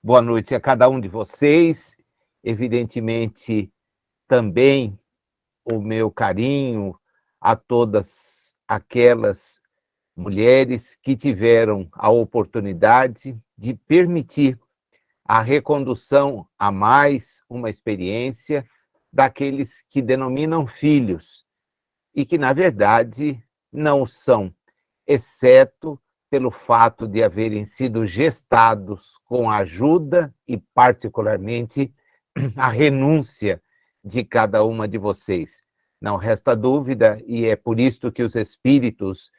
Boa noite a cada um de vocês. Evidentemente, também o meu carinho a todas aquelas mulheres que tiveram a oportunidade de permitir a recondução a mais uma experiência daqueles que denominam filhos e que, na verdade, não são, exceto pelo fato de haverem sido gestados com a ajuda e, particularmente, a renúncia de cada uma de vocês. Não resta dúvida, e é por isso que os espíritos,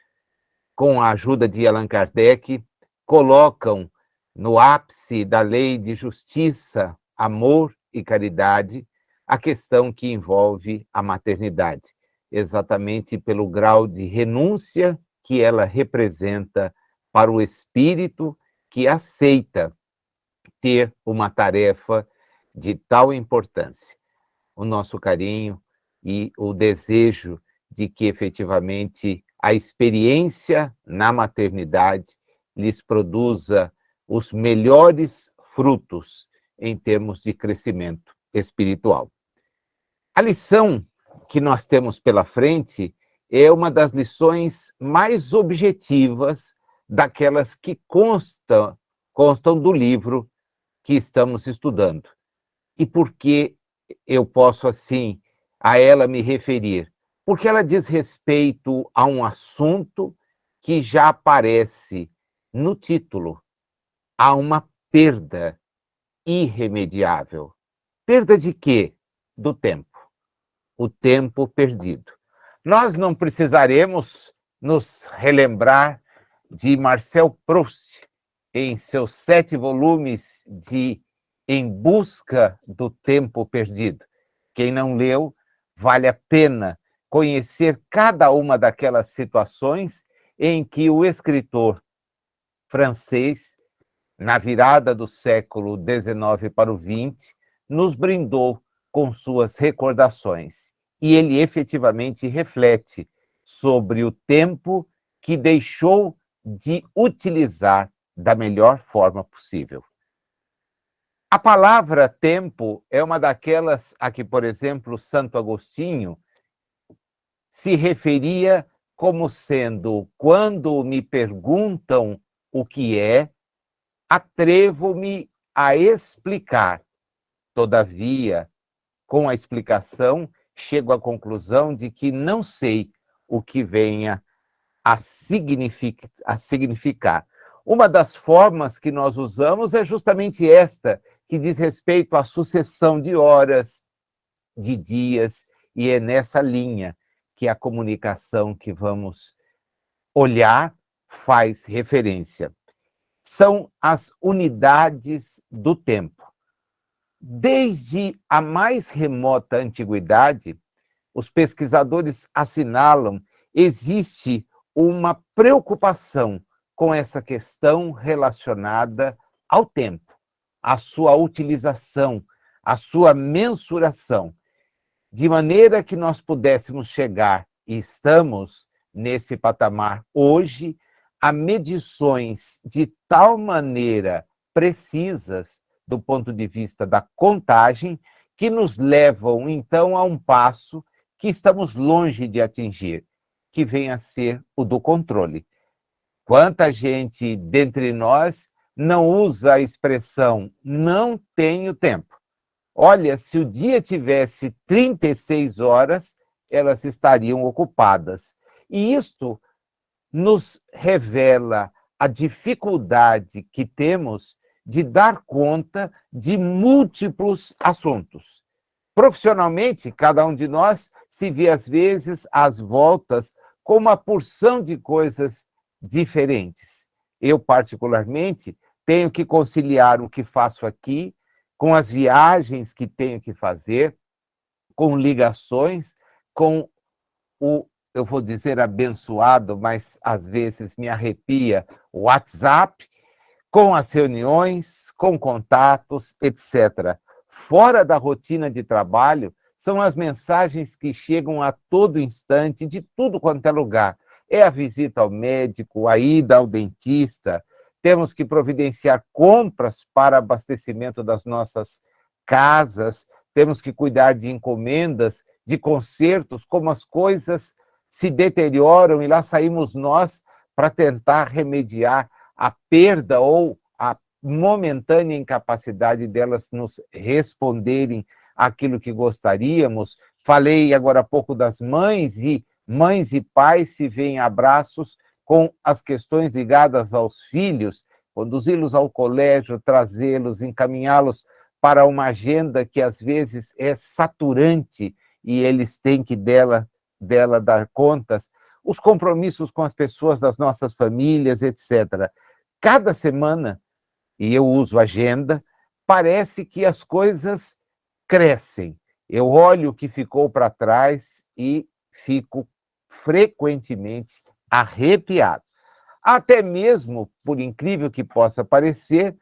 com a ajuda de Allan Kardec, colocam no ápice da lei de justiça, amor e caridade a questão que envolve a maternidade, exatamente pelo grau de renúncia que ela representa para o espírito que aceita ter uma tarefa de tal importância. O nosso carinho e o desejo de que efetivamente a experiência na maternidade lhes produza os melhores frutos em termos de crescimento espiritual. A lição que nós temos pela frente é uma das lições mais objetivas daquelas que constam do livro que estamos estudando. E por que eu posso, assim, a ela me referir? Porque ela diz respeito a um assunto que já aparece no título. Há uma perda irremediável. Perda de quê? Do tempo. O tempo perdido. Nós não precisaremos nos relembrar de Marcel Proust, em seus 7 volumes de Em Busca do Tempo Perdido. Quem não leu, vale a pena conhecer cada uma daquelas situações em que o escritor francês, na virada do século XIX para o XX, nos brindou com suas recordações. E ele efetivamente reflete sobre o tempo que deixou de utilizar da melhor forma possível. A palavra tempo é uma daquelas a que, por exemplo, Santo Agostinho se referia como sendo: quando me perguntam o que é, atrevo-me a explicar. Todavia, com a explicação, chego à conclusão de que não sei o que venha a significar. Uma das formas que nós usamos é justamente esta, que diz respeito à sucessão de horas, de dias, e é nessa linha que a comunicação que vamos olhar faz referência. São as unidades do tempo. Desde a mais remota antiguidade, os pesquisadores assinalam, existe uma preocupação com essa questão relacionada ao tempo, à sua utilização, à sua mensuração, de maneira que nós pudéssemos chegar, e estamos nesse patamar hoje, a medições de tal maneira precisas do ponto de vista da contagem, que nos levam, então, a um passo que estamos longe de atingir, que vem a ser o do controle. Quanta gente dentre nós não usa a expressão "não tenho tempo"? Olha, se o dia tivesse 36 horas, elas estariam ocupadas. E isto nos revela a dificuldade que temos de dar conta de múltiplos assuntos. Profissionalmente, cada um de nós se vê, às vezes, às voltas com uma porção de coisas diferentes. Eu, particularmente, tenho que conciliar o que faço aqui com as viagens que tenho que fazer, com ligações, com o, eu vou dizer abençoado, mas às vezes me arrepia, o WhatsApp, com as reuniões, com contatos, etc. Fora da rotina de trabalho, são as mensagens que chegam a todo instante, de tudo quanto é lugar. É a visita ao médico, a ida ao dentista, temos que providenciar compras para abastecimento das nossas casas, temos que cuidar de encomendas, de consertos, como as coisas se deterioram, e lá saímos nós para tentar remediar a perda ou a momentânea incapacidade delas nos responderem aquilo que gostaríamos. Falei agora há pouco das mães e pais se veem abraços com as questões ligadas aos filhos, conduzi-los ao colégio, trazê-los, encaminhá-los para uma agenda que às vezes é saturante e eles têm que dela dar contas, os compromissos com as pessoas das nossas famílias, etc. Cada semana, e eu uso agenda, parece que as coisas crescem. Eu olho o que ficou para trás e fico frequentemente arrepiado. Até mesmo, por incrível que possa parecer,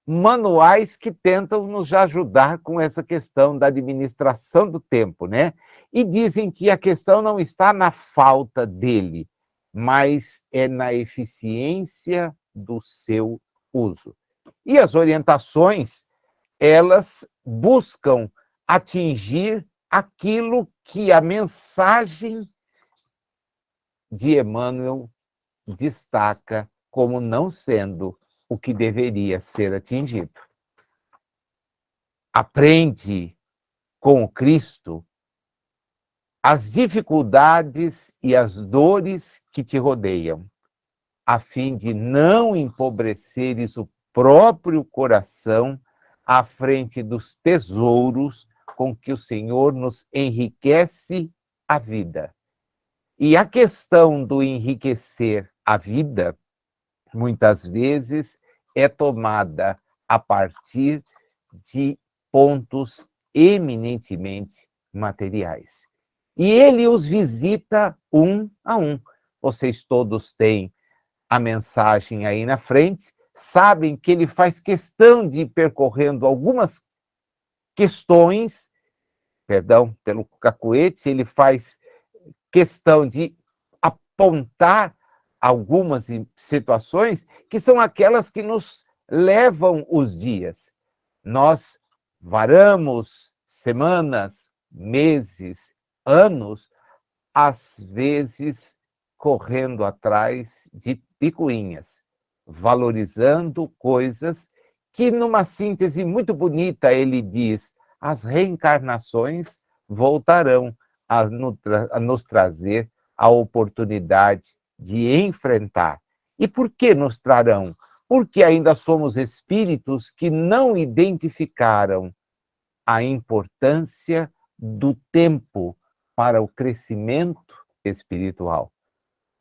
manuais que tentam nos ajudar com essa questão da administração do tempo, né? E dizem que a questão não está na falta dele, mas é na eficiência do seu uso. E as orientações, elas buscam atingir aquilo que a mensagem de Emmanuel destaca como não sendo o que deveria ser atingido. Aprende com o Cristo as dificuldades e as dores que te rodeiam, a fim de não empobreceres o próprio coração à frente dos tesouros com que o Senhor nos enriquece a vida. E a questão do enriquecer a vida, muitas vezes, é tomada a partir de pontos eminentemente materiais. E ele os visita um a um. Vocês todos têm a mensagem aí na frente, sabem que ele faz questão de ir percorrendo algumas questões, perdão pelo cacuete, ele faz questão de apontar algumas situações que são aquelas que nos levam os dias. Nós varamos semanas, meses, anos, às vezes correndo atrás de picuinhas, valorizando coisas que, numa síntese muito bonita, ele diz: as reencarnações voltarão a nos trazer a oportunidade de enfrentar. E por que nos trarão? Porque ainda somos espíritos que não identificaram a importância do tempo para o crescimento espiritual.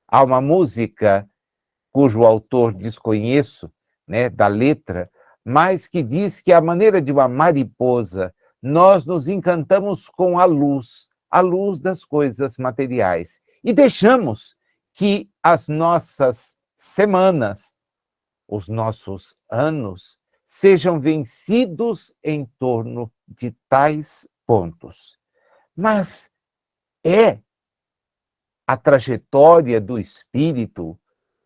Há uma música cujo autor desconheço, né, da letra, mas que diz que, à maneira de uma mariposa, nós nos encantamos com a luz das coisas materiais, e deixamos que as nossas semanas, os nossos anos, sejam vencidos em torno de tais pontos. Mas é a trajetória do espírito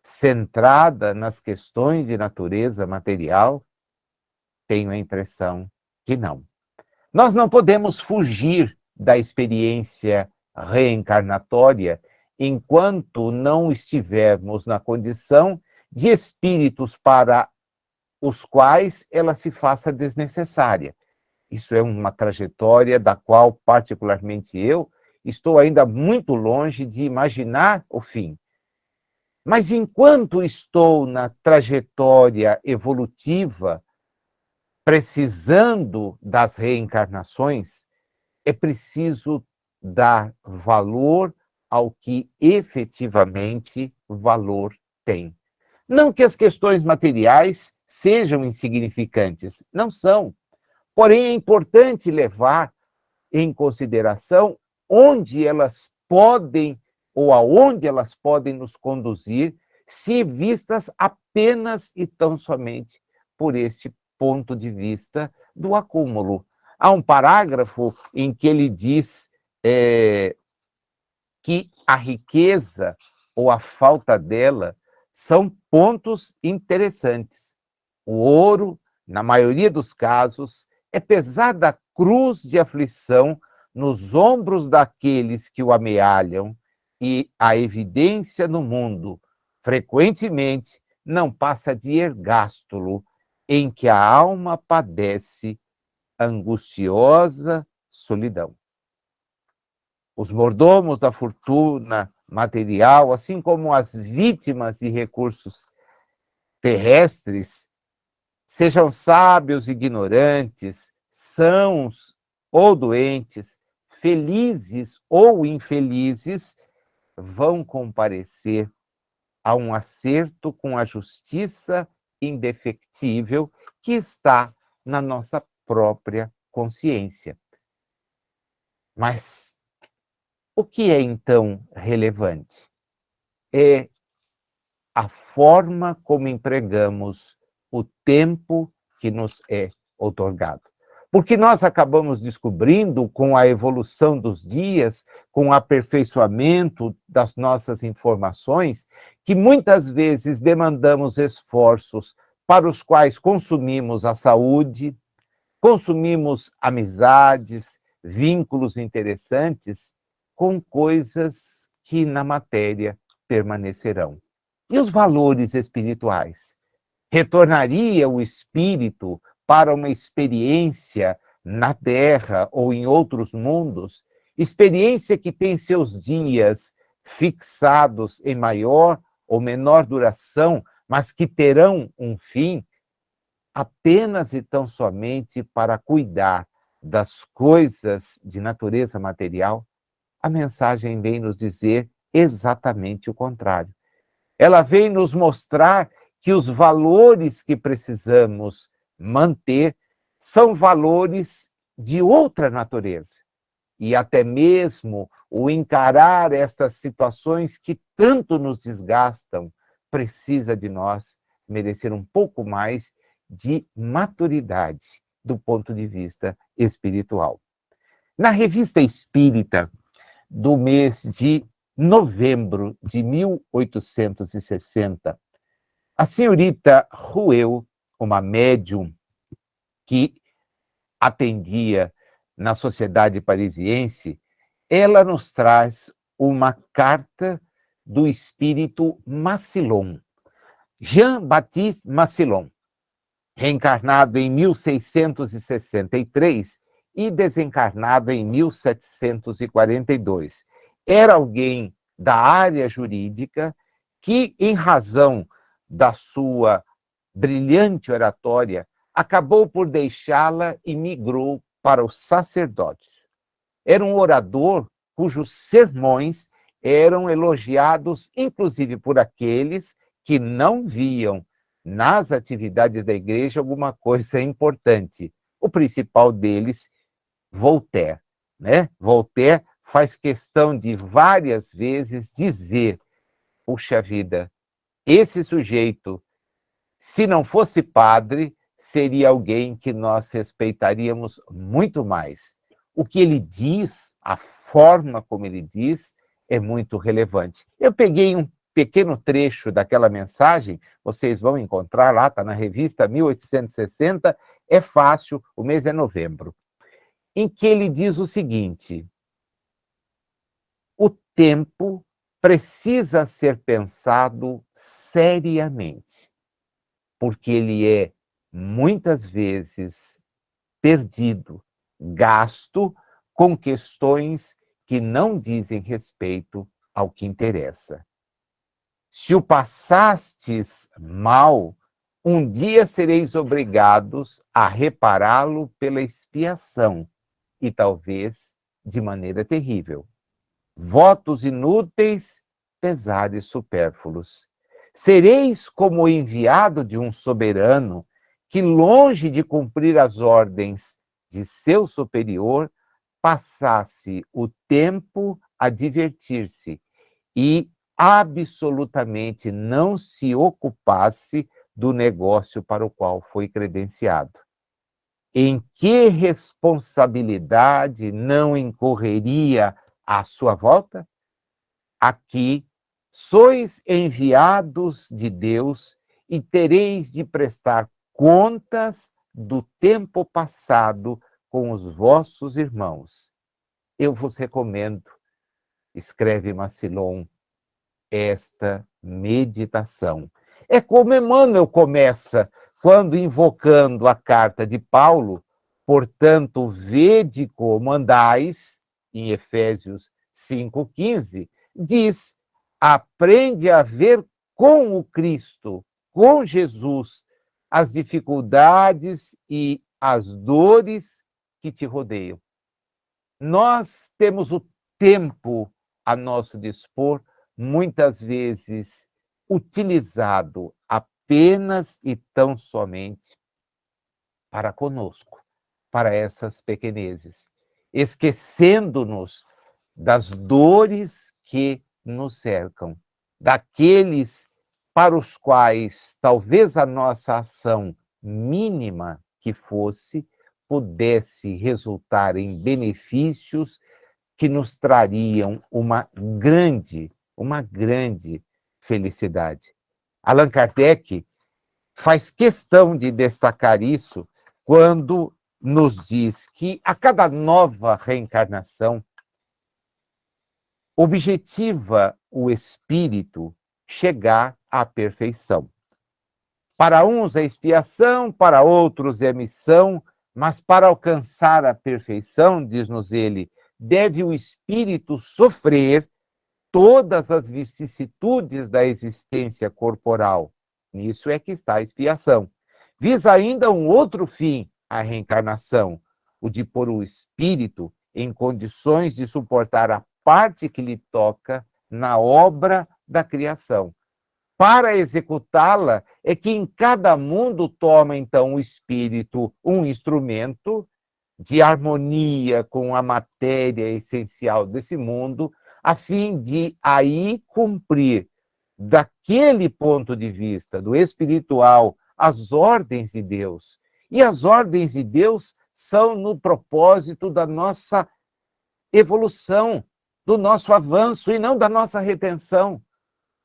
centrada nas questões de natureza material? Tenho a impressão que não. Nós não podemos fugir da experiência reencarnatória enquanto não estivermos na condição de espíritos para os quais ela se faça desnecessária. Isso é uma trajetória da qual, particularmente eu, estou ainda muito longe de imaginar o fim. Mas enquanto estou na trajetória evolutiva, precisando das reencarnações, é preciso dar valor ao que efetivamente valor tem. Não que as questões materiais sejam insignificantes, não são. Porém, é importante levar em consideração onde elas podem ou aonde elas podem nos conduzir, se vistas apenas e tão somente por este ponto de vista do acúmulo. Há um parágrafo em que ele diz que a riqueza ou a falta dela são pontos interessantes. O ouro, na maioria dos casos, é pesada cruz de aflição nos ombros daqueles que o amealham, e a evidência no mundo, frequentemente, não passa de ergástulo, em que a alma padece angustiosa solidão. Os mordomos da fortuna material, assim como as vítimas de recursos terrestres, sejam sábios, ignorantes, sãos ou doentes, felizes ou infelizes, vão comparecer a um acerto com a justiça indefectível que está na nossa própria consciência. Mas o que é então relevante? É a forma como empregamos o tempo que nos é outorgado. Porque nós acabamos descobrindo, com a evolução dos dias, com o aperfeiçoamento das nossas informações, que muitas vezes demandamos esforços para os quais consumimos a saúde, consumimos amizades, vínculos interessantes, com coisas que na matéria permanecerão. E os valores espirituais? Retornaria o espírito para uma experiência na Terra ou em outros mundos, experiência que tem seus dias fixados em maior ou menor duração, mas que terão um fim, apenas e tão somente para cuidar das coisas de natureza material? A mensagem vem nos dizer exatamente o contrário. Ela vem nos mostrar que os valores que precisamos manter são valores de outra natureza. E até mesmo o encarar estas situações que tanto nos desgastam precisa de nós merecer um pouco mais de maturidade do ponto de vista espiritual. Na Revista Espírita do mês de novembro de 1860, a senhorita Ruel, uma médium que atendia na sociedade parisiense, ela nos traz uma carta do espírito Massillon, Jean-Baptiste Massillon, reencarnado em 1663 e desencarnado em 1742. Era alguém da área jurídica que, em razão da sua brilhante oratória, acabou por deixá-la e migrou para o sacerdócio. Era um orador cujos sermões eram elogiados, inclusive por aqueles que não viam nas atividades da igreja alguma coisa importante. O principal deles, Voltaire, né? Voltaire faz questão de várias vezes dizer: puxa vida, esse sujeito, se não fosse padre, seria alguém que nós respeitaríamos muito mais. O que ele diz, a forma como ele diz, é muito relevante. Eu peguei um pequeno trecho daquela mensagem, vocês vão encontrar lá, está na revista 1860, é fácil, o mês é novembro, em que ele diz o seguinte: o tempo precisa ser pensado seriamente, porque ele é, muitas vezes, perdido, gasto com questões que não dizem respeito ao que interessa. Se o passastes mal, um dia sereis obrigados a repará-lo pela expiação, e talvez de maneira terrível. Votos inúteis, pesares supérfluos. Sereis como o enviado de um soberano que, longe de cumprir as ordens de seu superior, passasse o tempo a divertir-se e absolutamente não se ocupasse do negócio para o qual foi credenciado. Em que responsabilidade não incorreria à sua volta? Aqui sois enviados de Deus e tereis de prestar contas do tempo passado com os vossos irmãos. Eu vos recomendo, escreve Macilon, esta meditação. É como Emmanuel começa, quando invocando a carta de Paulo, portanto, vede como andais, em Efésios 5,15, diz, aprende a ver com o Cristo, com Jesus, as dificuldades e as dores que te rodeiam. Nós temos o tempo a nosso dispor, muitas vezes utilizado apenas e tão somente para conosco, para essas pequenezes, esquecendo-nos das dores que nos cercam, daqueles para os quais talvez a nossa ação mínima que fosse pudesse resultar em benefícios que nos trariam uma grande felicidade. Allan Kardec faz questão de destacar isso quando nos diz que a cada nova reencarnação objetiva o espírito chegar à perfeição. Para uns é expiação, para outros é missão, mas para alcançar a perfeição, diz-nos ele, deve o espírito sofrer todas as vicissitudes da existência corporal. Nisso é que está a expiação. Visa ainda um outro fim, a reencarnação, o de pôr o espírito em condições de suportar a parte que lhe toca na obra da criação. Para executá-la, é que em cada mundo toma, então, o espírito um instrumento de harmonia com a matéria essencial desse mundo, a fim de aí cumprir, daquele ponto de vista do espiritual, as ordens de Deus. E as ordens de Deus são no propósito da nossa evolução, do nosso avanço e não da nossa retenção,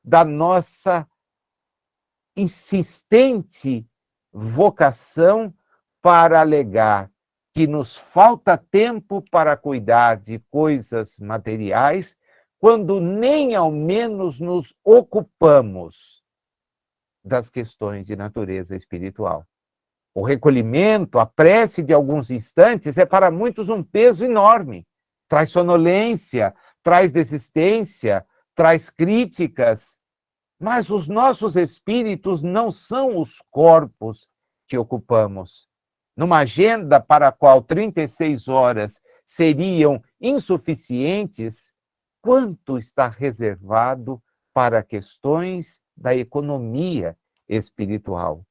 da nossa insistente vocação para alegar que nos falta tempo para cuidar de coisas materiais, quando nem ao menos nos ocupamos das questões de natureza espiritual. O recolhimento, a prece de alguns instantes é para muitos um peso enorme. Traz sonolência, traz desistência, traz críticas, mas os nossos espíritos não são os corpos que ocupamos. Numa agenda para a qual 36 horas seriam insuficientes, quanto está reservado para questões da economia espiritual?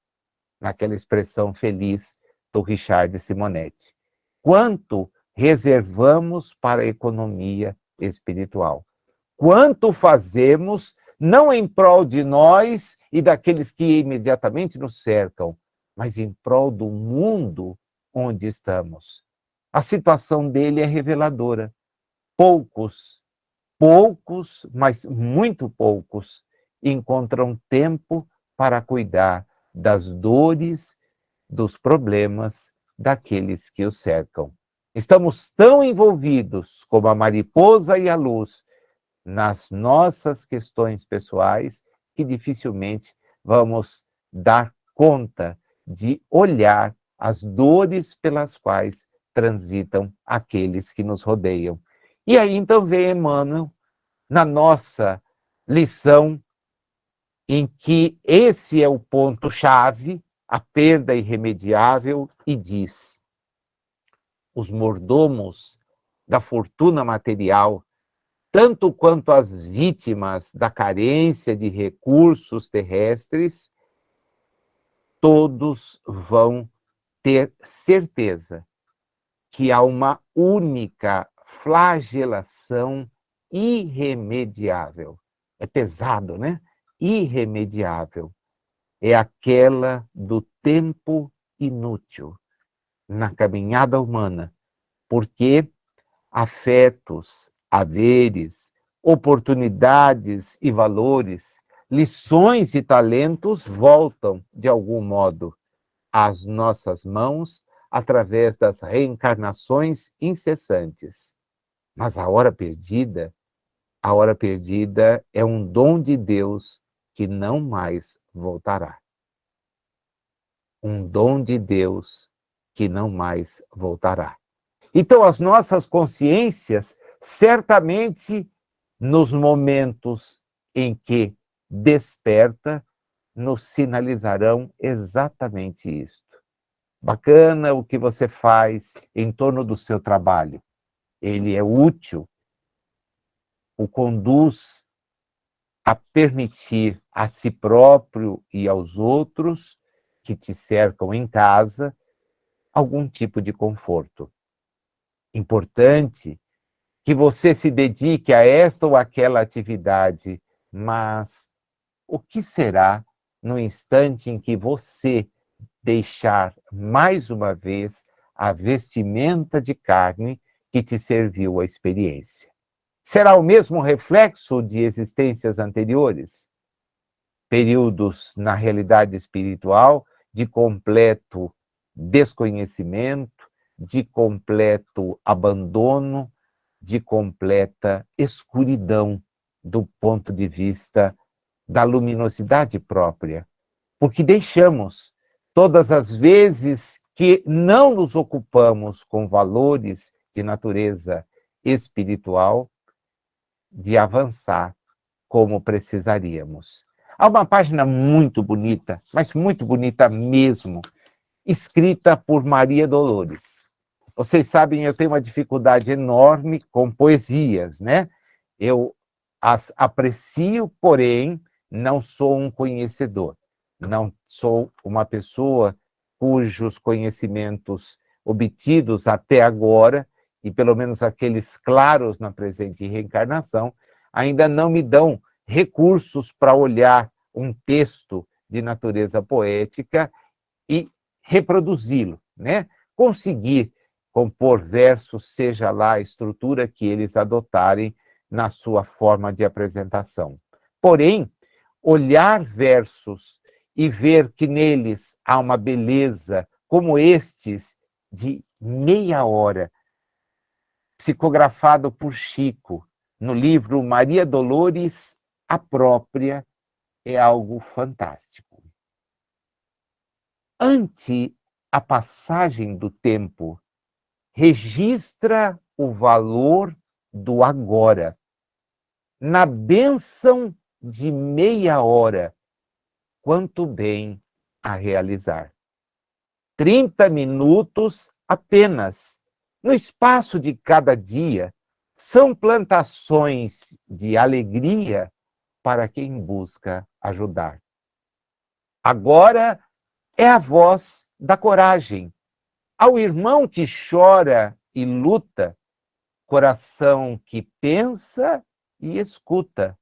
Naquela expressão feliz do Richard Simonetti. Quanto reservamos para a economia espiritual? Quanto fazemos não em prol de nós e daqueles que imediatamente nos cercam, mas em prol do mundo onde estamos? A situação dele é reveladora. Poucos, mas muito poucos, encontram tempo para cuidar das dores, dos problemas daqueles que o cercam. Estamos tão envolvidos como a mariposa e a luz nas nossas questões pessoais que dificilmente vamos dar conta de olhar as dores pelas quais transitam aqueles que nos rodeiam. E aí então vem Emmanuel na nossa lição, em que esse é o ponto-chave, a perda irremediável, e diz: os mordomos da fortuna material, tanto quanto as vítimas da carência de recursos terrestres, todos vão ter certeza que há uma única flagelação irremediável. É pesado, né? Irremediável. É aquela do tempo inútil na caminhada humana, porque afetos, haveres, oportunidades e valores, lições e talentos voltam, de algum modo, às nossas mãos através das reencarnações incessantes. Mas a hora perdida é um dom de Deus que não mais voltará. Um dom de Deus que não mais voltará. Então, as nossas consciências, certamente, nos momentos em que desperta, nos sinalizarão exatamente isto. Bacana o que você faz em torno do seu trabalho. Ele é útil, o conduz a permitir a si próprio e aos outros que te cercam em casa algum tipo de conforto. Importante que você se dedique a esta ou aquela atividade, mas o que será no instante em que você deixar mais uma vez a vestimenta de carne que te serviu a experiência? Será o mesmo reflexo de existências anteriores? Períodos na realidade espiritual de completo desconhecimento, de completo abandono, de completa escuridão do ponto de vista da luminosidade própria. Porque deixamos, todas as vezes que não nos ocupamos com valores de natureza espiritual, de avançar como precisaríamos. Há uma página muito bonita, mas muito bonita mesmo, escrita por Maria Dolores. Vocês sabem, eu tenho uma dificuldade enorme com poesias, né? Eu as aprecio, porém, não sou um conhecedor. Não sou uma pessoa cujos conhecimentos obtidos até agora, e pelo menos aqueles claros na presente reencarnação, ainda não me dão recursos para olhar um texto de natureza poética e reproduzi-lo, né? Conseguir compor versos, seja lá a estrutura que eles adotarem na sua forma de apresentação. Porém, olhar versos e ver que neles há uma beleza como estes de meia hora, psicografado por Chico, no livro Maria Dolores, a própria, é algo fantástico. Ante a passagem do tempo, registra o valor do agora. Na bênção de meia hora, quanto bem a realizar. 30 minutos apenas, no espaço de cada dia, são plantações de alegria para quem busca ajudar. Agora é a voz da coragem. Ao irmão que chora e luta, coração que pensa e escuta,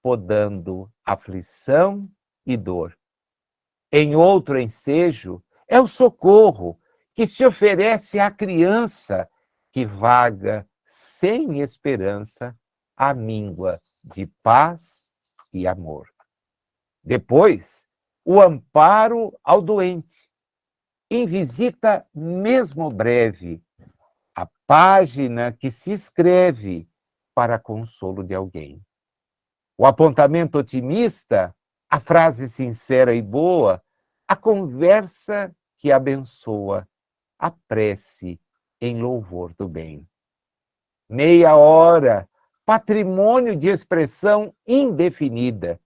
podando aflição e dor. Em outro ensejo, é o socorro que se oferece à criança que vaga sem esperança à míngua de paz e amor. Depois, o amparo ao doente, em visita mesmo breve, a página que se escreve para consolo de alguém. O apontamento otimista, a frase sincera e boa, a conversa que abençoa, a prece em louvor do bem. Meia hora, patrimônio de expressão indefinida,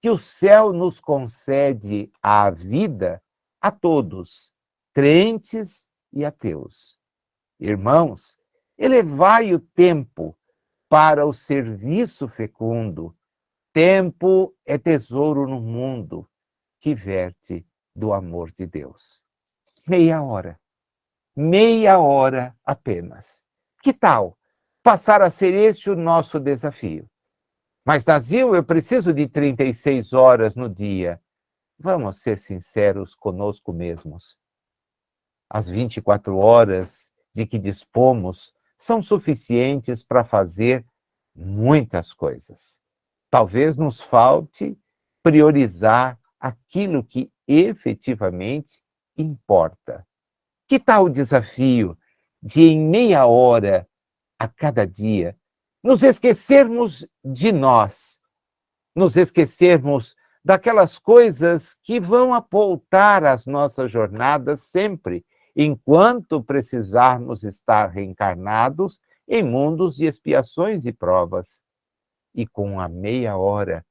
que o céu nos concede à vida, a todos, crentes e ateus. Irmãos, elevai o tempo para o serviço fecundo. Tempo é tesouro no mundo que verte do amor de Deus. Meia hora apenas. Que tal passar a ser este o nosso desafio? Mas, Nazil, eu preciso de 36 horas no dia. Vamos ser sinceros conosco mesmos. As 24 horas de que dispomos são suficientes para fazer muitas coisas. Talvez nos falte priorizar aquilo que efetivamente importa. Que tal o desafio de, em meia hora a cada dia, nos esquecermos de nós, nos esquecermos daquelas coisas que vão apontar as nossas jornadas sempre, enquanto precisarmos estar reencarnados em mundos de expiações e provas. E com a meia hora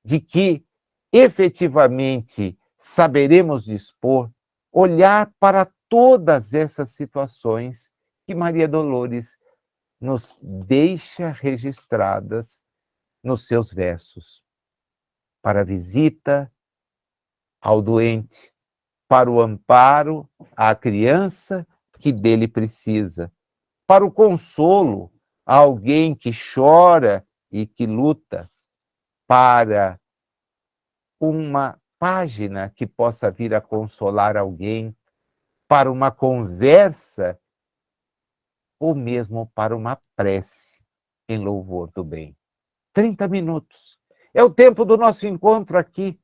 de que efetivamente saberemos dispor, olhar para todas essas situações que Maria Dolores nos deixa registradas nos seus versos, para a visita ao doente, para o amparo à criança que dele precisa, para o consolo a alguém que chora e que luta, para uma página que possa vir a consolar alguém, para uma conversa ou mesmo para uma prece em louvor do bem. 30 minutos. É o tempo do nosso encontro aqui,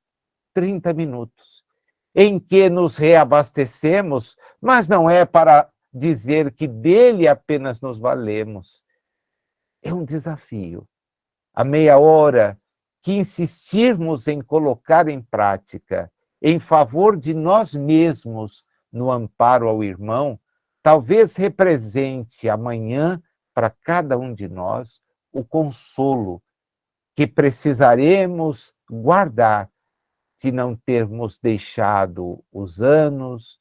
30 minutos, em que nos reabastecemos, mas não é para dizer que dele apenas nos valemos. É um desafio. A meia hora que insistirmos em colocar em prática em favor de nós mesmos no amparo ao irmão, talvez represente amanhã para cada um de nós o consolo que precisaremos guardar de não termos deixado os anos,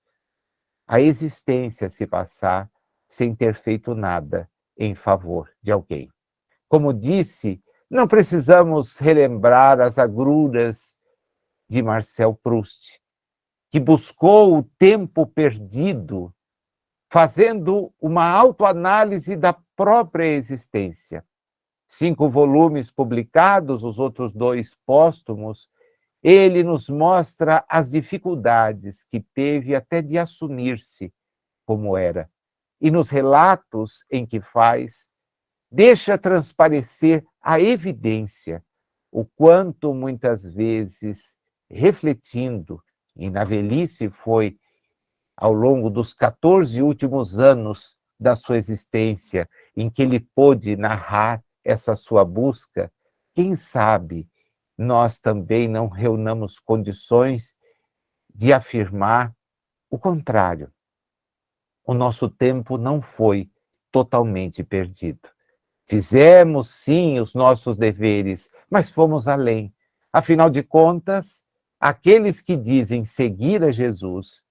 a existência se passar sem ter feito nada em favor de alguém. Como disse, não precisamos relembrar as agruras de Marcel Proust, que buscou o tempo perdido, fazendo uma autoanálise da própria existência. 5 volumes publicados, os outros 2 póstumos, ele nos mostra as dificuldades que teve até de assumir-se como era. E nos relatos em que faz, deixa transparecer a evidência, o quanto muitas vezes, refletindo, e na velhice foi ao longo dos 14 últimos anos da sua existência, em que ele pôde narrar essa sua busca, quem sabe nós também não reunamos condições de afirmar o contrário. O nosso tempo não foi totalmente perdido. Fizemos, sim, os nossos deveres, mas fomos além. Afinal de contas, aqueles que dizem seguir a Jesus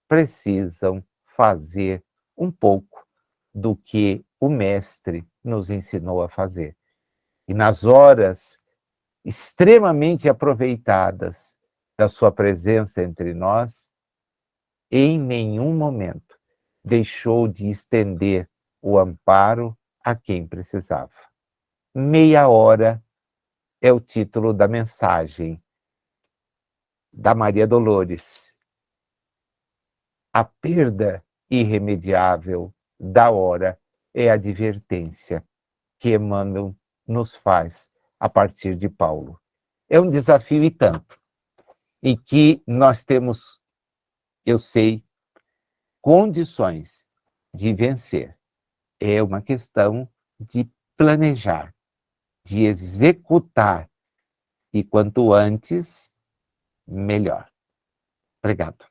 precisam fazer um pouco do que o Mestre nos ensinou a fazer. E nas horas extremamente aproveitadas da sua presença entre nós, em nenhum momento deixou de estender o amparo a quem precisava. Meia hora é o título da mensagem da Maria Dolores. A perda irremediável da hora é a advertência que Emmanuel nos faz a partir de Paulo. É um desafio e tanto, e que nós temos, eu sei, condições de vencer. É uma questão de planejar, de executar, e quanto antes, melhor. Obrigado.